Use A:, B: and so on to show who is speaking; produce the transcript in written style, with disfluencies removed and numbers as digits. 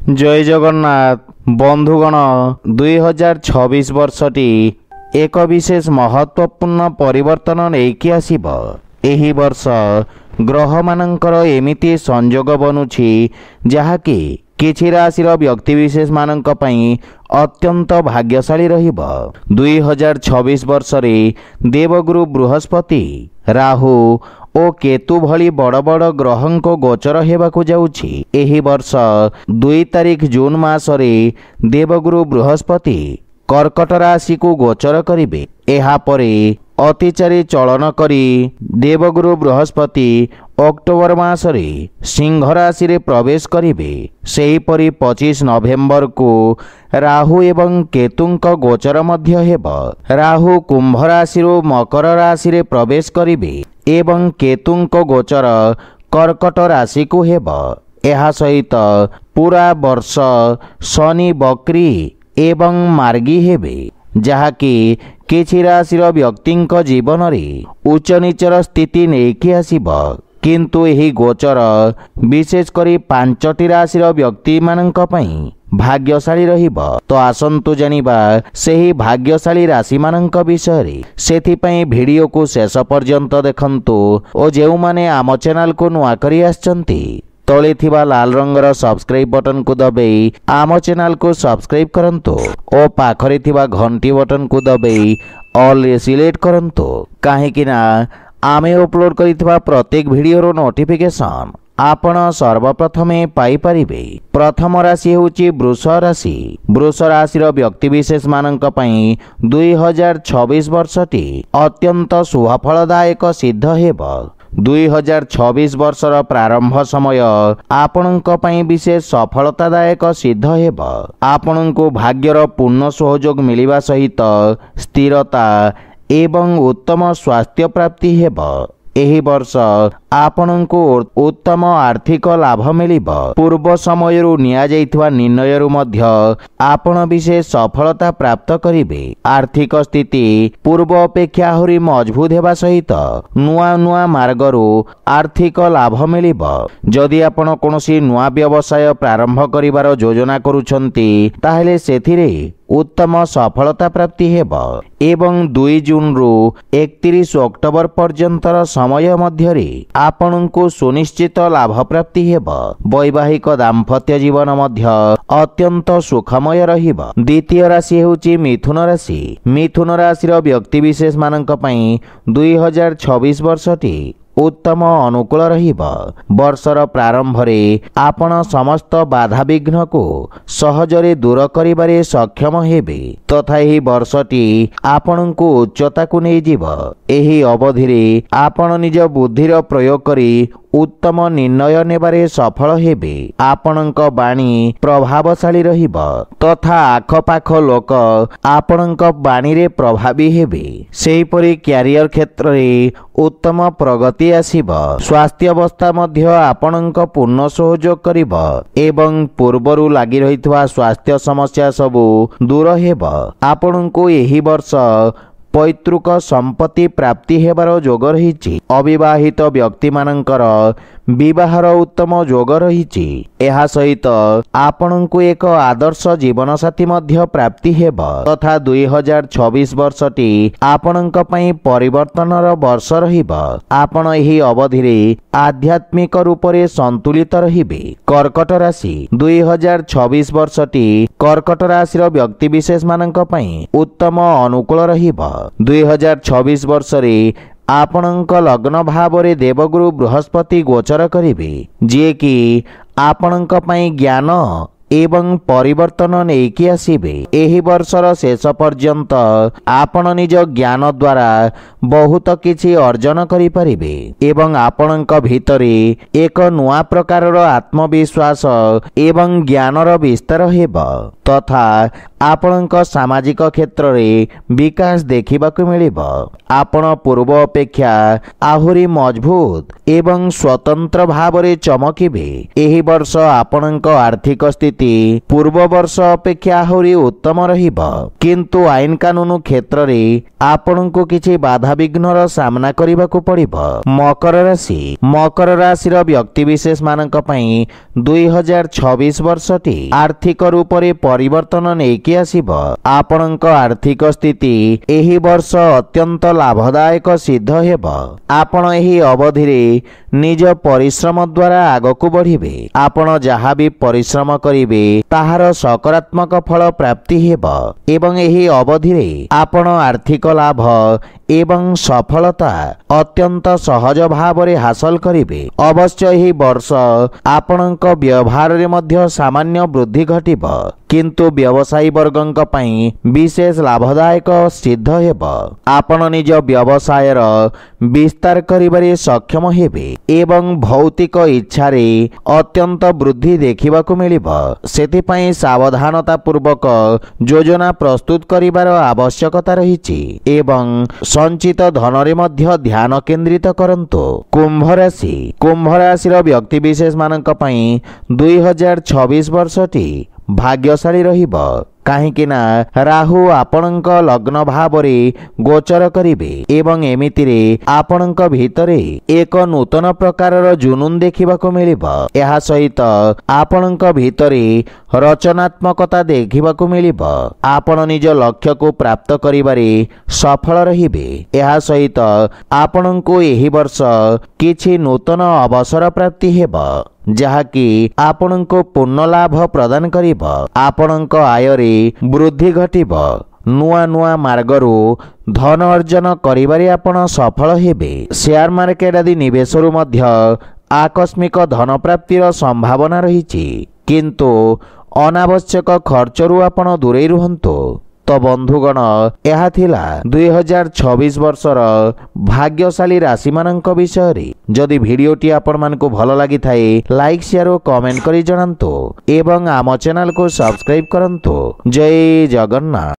A: जय जगन्नाथ बंधुगण 2026 वर्षटी एक विशेष महत्वपूर्ण परिवर्तन नहीं आसब। एही वर्ष ग्रह मानकर एमिति संयोग बनुछि जहाँकि किछि राशिर व्यक्तिविशेष मानक पई अत्यंत भाग्यशाली रहिब। 2026 वर्ष रे देवगुरु बृहस्पति राहु ओ केतु भली बड़ बड़ ग्रहंको गोचर हेबाकु जाउछि। एही वर्ष 2 तारिख जून मासरे देवगुरु बृहस्पति कर्कट राशि को गोचर करिवे। एहा परे अतिचारी चलन करी देवगुरु बृहस्पति अक्टोबर मासरे सिंह राशि रे प्रवेश करिवे। सेहीपरि 25 नवेम्बर को राहु एवं केतुंक गोचर मध्य हेब। राहु कुंभ राशि रो मकर राशि रे प्रवेश करिवे एवं केतुंक गोचर कर्कट राशि को हेब। एहा सहित पूरा वर्ष शनि बक्री एवं मार्गी हेबे जहाँकि किछि राशिर व्यक्तिंक जीवन रे उच्च नीचर स्थिति नेकी आसिब। किंतु एही गोचर विशेष करी 5टी राशिर व्यक्ति मानक पई भाग्यशाली रहिब। तो आसंतु जानिबा सेही भाग्यशाली राशि मानक विषय। सेथि पई वीडियो को शेष पर्यंत देखंतु ओ जेउ माने आम चैनल को नुआ करी आछंती तले थिबा लाल रंगर सब्सक्राइब बटन को दबाई आम चैनल को सब्सक्राइब करंतु ओ पाखरे थिबा घंटी बटन को दबाई ऑल रे सिलेक्ट करंतु काहेकि ना आमे अपलोड करिथिबा प्रत्येक वीडियो रो नोटिफिकेशन आपण सर्वप्रथमे पाई परिबे। प्रथम राशि हेउची वृष राशि। वृष राशिर व्यक्तिविशेष मानक पई 2026 वर्षटी अत्यंत शुभफलदायक सिद्ध हेब। 2026 वर्षर प्रारंभ समय आपणक पई विशेष सफलतादायक सिद्ध हेब। आपणको भाग्यर पूर्ण सहयोग मिलिबा सहित स्थिरता एवं उत्तम स्वास्थ्य प्राप्ति हेब। एही वर्ष आपणको उत्तम आर्थिक लाभ मिलिब। पूर्व समयरु निया जाइथवा निर्णयरु मध्य आपण विशेष सफलता प्राप्त करिवे। आर्थिक स्थिति पूर्व अपेक्षा आहुरी मजबूत हेबा सहित नुआ नुआ मार्गरु आर्थिक लाभ मिलिब। जदि आपण कोनोसी नुआ व्यवसाय प्रारंभ करिवार योजना करूछंती ताहेले सेथिरे उत्तम सफलता प्राप्ति हेब। एवं 2 जून रु 31 अक्टोबर पर्यंतर समय मध्यरे आपणको सुनिश्चित लाभ प्राप्ति हेब। वैवाहिक दाम्पत्य जीवन मध्य अत्यंत सुखमय रहिब। द्वितीय राशि हेउची मिथुन राशि। मिथुन राशिर व्यक्तिविशेष मानक पई 2026 वर्षटी उत्तम अनुकूल रहिब। वर्षर प्रारंभ रे आपण समस्त बाधा विघ्न को सहजरे दूर करिबारे सक्षम हेबे तथा एही वर्षटी आपणको उच्चता को नै जीव। एही अवधि रे आपण निज बुद्धिर प्रयोग करी उत्तम निर्णय नेबारे सफल हेबे। आपणक बाणी प्रभावशाली रहिब तथा आखपाख लोक आपणक बाणी रे प्रभावी हेबे। सेहीपरि कैरियर क्षेत्र रे उत्तम प्रगति आसिब। स्वास्थ्य अवस्था मध्य आपणक पूर्ण सहयोग करिब एवं पूर्वरु लागि रहितवा स्वास्थ्य समस्या सबु दूर हेब। आपणको एही वर्ष पैतृक संपत्ति प्राप्ति हेबार जोग रहिछि। अविवाहित व्यक्ति मानकर विवाहर उत्तम जोग रहिछि। एहा सहित आपणको एक आदर्श जीवन साथी मध्य प्राप्ति हेब तथा 2026 वर्षटी आपणक पई परिवर्तनर वर्ष रहिब। आपण एही अवधि रे आध्यात्मिक रूप रे संतुलित रहिबे। कर्कट राशि 2026 वर्षटी कर्कट राशिर व्यक्तिविशेष मानक पई उत्तम अनुकूल रहिब। 2026 वर्ष रे आपणक लग्न भाव रे देवगुरु बृहस्पति गोचर करिवे जे कि आपणक पई ज्ञान एवं परिवर्तन नेकी आसिबे। एही वर्षर शेष पर्यंत आपण निज ज्ञान द्वारा बहुत किछि अर्जन करि परिबे एवं आपणक भितरे एक नुआ प्रकारर आत्मविश्वास एवं ज्ञानर विस्तार हेब। तथा आपणଙ୍କ सामाजिक क्षेत्र रे विकास देखिबाकु मिलिबो। आपण पूर्व अपेक्षा आहुरी मजबूत एवं स्वतंत्र भाव रे चमकिबे। एही वर्ष आपणଙ୍କ आर्थिक स्थिति पूर्व वर्ष अपेक्षा आहुरी उत्तम रहिबो, किंतु आईन कानून क्षेत्र रे आपणଙ୍କୁ किछि बाधा विघ्नर सामना करिबाकु पड़िबो। मकर राशि व्यक्ति विशेष मानक पई 2026 वर्षटी आर्थिक रूप रे परिवर्तन नेकी आसीबो। आपणଙ୍କ आर्थिक स्थिति एही वर्ष अत्यंत लाभदायक सिद्ध हेबो। आपण एही अवधि रे निज परिश्रम द्वारा आगकु बढ़िबे। आपण जहाँ भी परिश्रम करिवे ताहार सकारात्मक फल प्राप्ति हेबो एवं एही अवधि रे आपण आर्थिक लाभ एवं सफलता अत्यंत सहज भाव रे हासिल करिवे। अवश्य एही वर्ष आपणଙ୍କ व्यवहार रे मध्य सामान्य वृद्धि घटिबो, किंतु व्यवसायी वर्गଙ୍କ पई विशेष लाभदायक सिद्ध हेबो। आपण निज व्यवसायर विस्तार करिबारे सक्षम हेबे एवं भौतिक इच्छा रे अत्यंत वृद्धि देखिबाकु मिलिबो। सेति पई सावधानता पूर्वक योजना प्रस्तुत करिबार आवश्यकता रहिछि एवं संचित धन रे मध्य ध्यान केंद्रित करंतु। कुंभ राशि व्यक्ति विशेष मानक पई 2026 वर्षटी भाग्यशाली रहिबो। काहेकि ना राहु आपणଙ୍କ लग्न भाव रे गोचर करिवे एवं एमिति रे आपणଙ୍କ भितरे एक नूतन प्रकारर जुनून देखिबाकु मिलिबो। एहा सहित आपणଙ୍କ भितरे रचनात्मकता देखिबाकु मिलिबो। आपण निज लक्ष्य को प्राप्त करिबारे सफल रहिबे। एहा सहित आपणଙ୍କୁ एही वर्ष किछि नूतन अवसर प्राप्ति हेबो, जहाँकि आपणଙ୍କୁ पूर्ण लाभ प्रदान करिबो। आपणଙ୍କ आय रे वृद्धि घटिबो। नुआ मार्गरू धन अर्जन करिबारे आपण सफल हेबे। शेयर मार्केट आदि निवेशरू मध्य आकस्मिक धन प्राप्तिर संभावना रहिछि, किंतु अनावश्यक खर्चरू आपण दूरे रुहंतु। तो बंधुगण, यह थिला 2026 वर्षर भाग्यशाली राशि मानक विषय। जदि भिडियोटी आपण मानकु भल लागि थाए लाइक शेयर और कमेंट करी जणांतु एवं आम चैनल को सब्सक्राइब करंतु। जय जगन्नाथ।